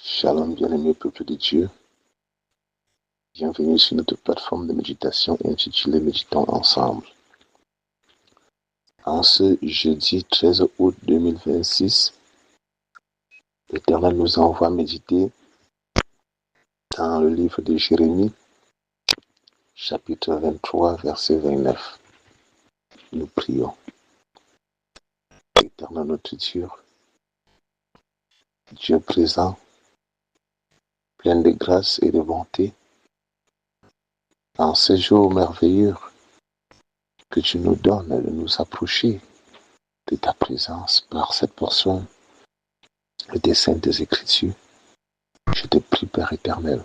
Shalom, bien-aimé peuple de Dieu. Bienvenue sur notre plateforme de méditation intitulée Méditons ensemble. En ce jeudi 13 août 2026, l'Éternel nous envoie méditer dans le livre de Jérémie, chapitre 23, verset 29. Nous prions. Éternel notre Dieu, Dieu présent, plein de grâce et de bonté, en ce jour merveilleux que tu nous donnes de nous approcher de ta présence par cette portion des Saintes Écritures, je te prie, Père éternel,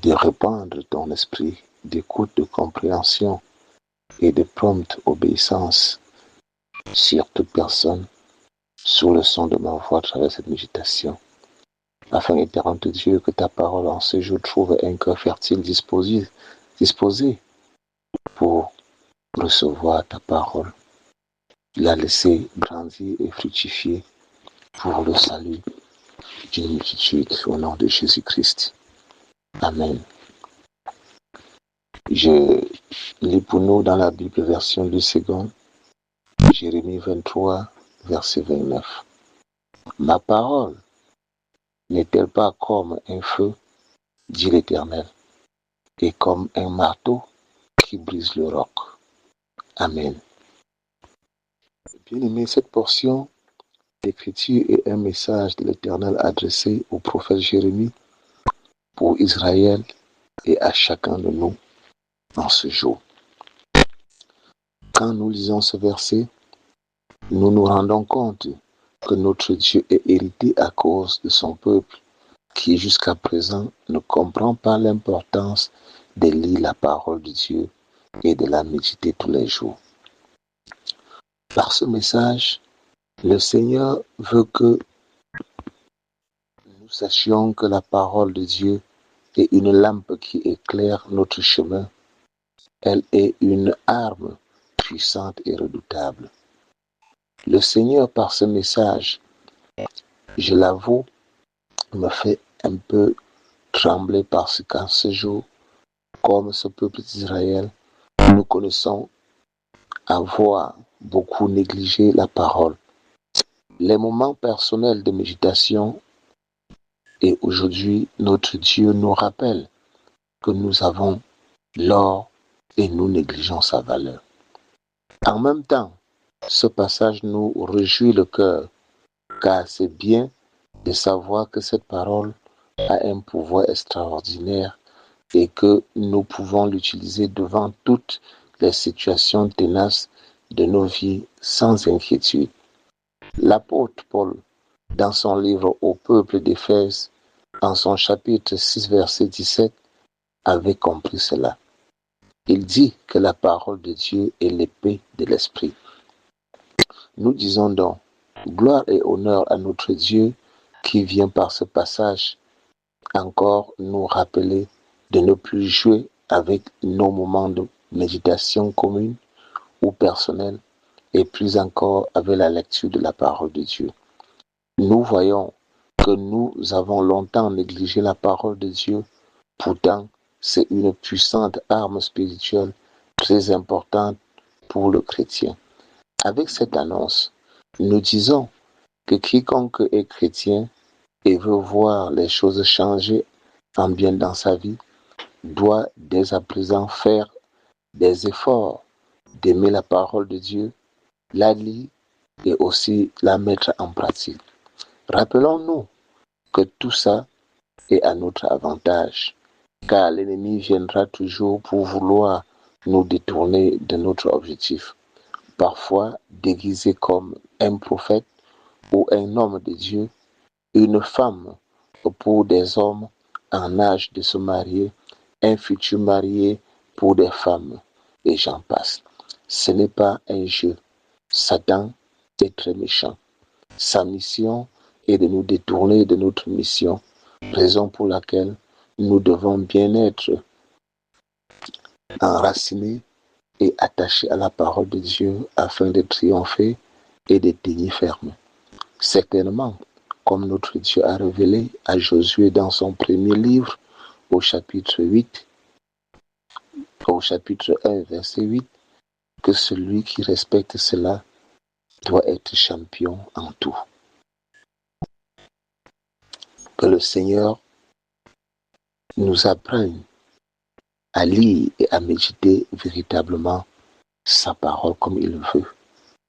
de répandre ton esprit d'écoute, de compréhension et de prompte obéissance sur toute personne, sous le son de ma voix à travers cette méditation, afin, éternel de Dieu, que ta parole en ce jour trouve un cœur fertile disposé pour recevoir ta parole, la laisser grandir et fructifier pour le salut d'une multitude au nom de Jésus-Christ. Amen. Je lis pour nous dans la Bible version du second, Jérémie 23, verset 29. Ma parole n'est-elle pas comme un feu, dit l'Éternel, et comme un marteau qui brise le roc. Amen. Bien-aimé, cette portion d'écriture est un message de l'Éternel adressé au prophète Jérémie pour Israël et à chacun de nous en ce jour. Quand nous lisons ce verset, nous nous rendons compte que notre Dieu est hérité à cause de son peuple qui jusqu'à présent ne comprend pas l'importance de lire la parole de Dieu et de la méditer tous les jours. Par ce message, le Seigneur veut que nous sachions que la parole de Dieu est une lampe qui éclaire notre chemin. Elle est une arme puissante et redoutable. Le Seigneur, par ce message, je l'avoue, me fait un peu trembler parce qu'en ce jour, comme ce peuple d'Israël, nous connaissons avoir beaucoup négligé la parole. Les moments personnels de méditation et aujourd'hui, notre Dieu nous rappelle que nous avons l'or et nous négligeons sa valeur. En même temps, ce passage nous réjouit le cœur, car c'est bien de savoir que cette parole a un pouvoir extraordinaire et que nous pouvons l'utiliser devant toutes les situations tenaces de nos vies sans inquiétude. L'apôtre Paul, dans son livre au peuple d'Éphèse, en son chapitre 6, verset 17, avait compris cela. Il dit que la parole de Dieu est l'épée de l'esprit. Nous disons donc, gloire et honneur à notre Dieu qui vient par ce passage encore nous rappeler de ne plus jouer avec nos moments de méditation commune ou personnelle et plus encore avec la lecture de la parole de Dieu. Nous voyons que nous avons longtemps négligé la parole de Dieu, pourtant c'est une puissante arme spirituelle très importante pour le chrétien. Avec cette annonce, nous disons que quiconque est chrétien et veut voir les choses changer en bien dans sa vie, doit dès à présent faire des efforts d'aimer la parole de Dieu, la lire et aussi la mettre en pratique. Rappelons-nous que tout ça est à notre avantage, car l'ennemi viendra toujours pour vouloir nous détourner de notre objectif, parfois déguisé comme un prophète ou un homme de Dieu, une femme pour des hommes en âge de se marier, un futur marié pour des femmes, et j'en passe. Ce n'est pas un jeu. Satan est très méchant. Sa mission est de nous détourner de notre mission, raison pour laquelle nous devons bien être enracinés et attachés à la parole de Dieu afin de triompher et de tenir ferme. Certainement, comme notre Dieu a révélé à Josué dans son premier livre, au chapitre 1, verset 8, que celui qui respecte cela doit être champion en tout. Que le Seigneur nous apprenne à lire et à méditer véritablement sa parole comme il le veut,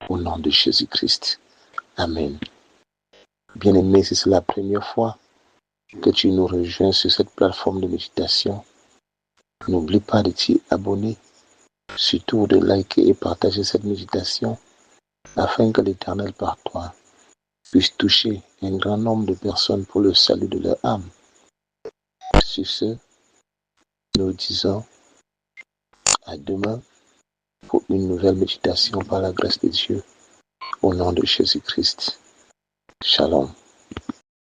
au nom de Jésus-Christ. Amen. Bien-aimé, si c'est la première fois que tu nous rejoins sur cette plateforme de méditation, n'oublie pas de t'y abonner, surtout de liker et partager cette méditation, afin que l'Éternel par toi puisse toucher un grand nombre de personnes pour le salut de leur âme. Sur ce, nous disons à demain pour une nouvelle méditation par la grâce de Dieu, au nom de Jésus-Christ. Shalom.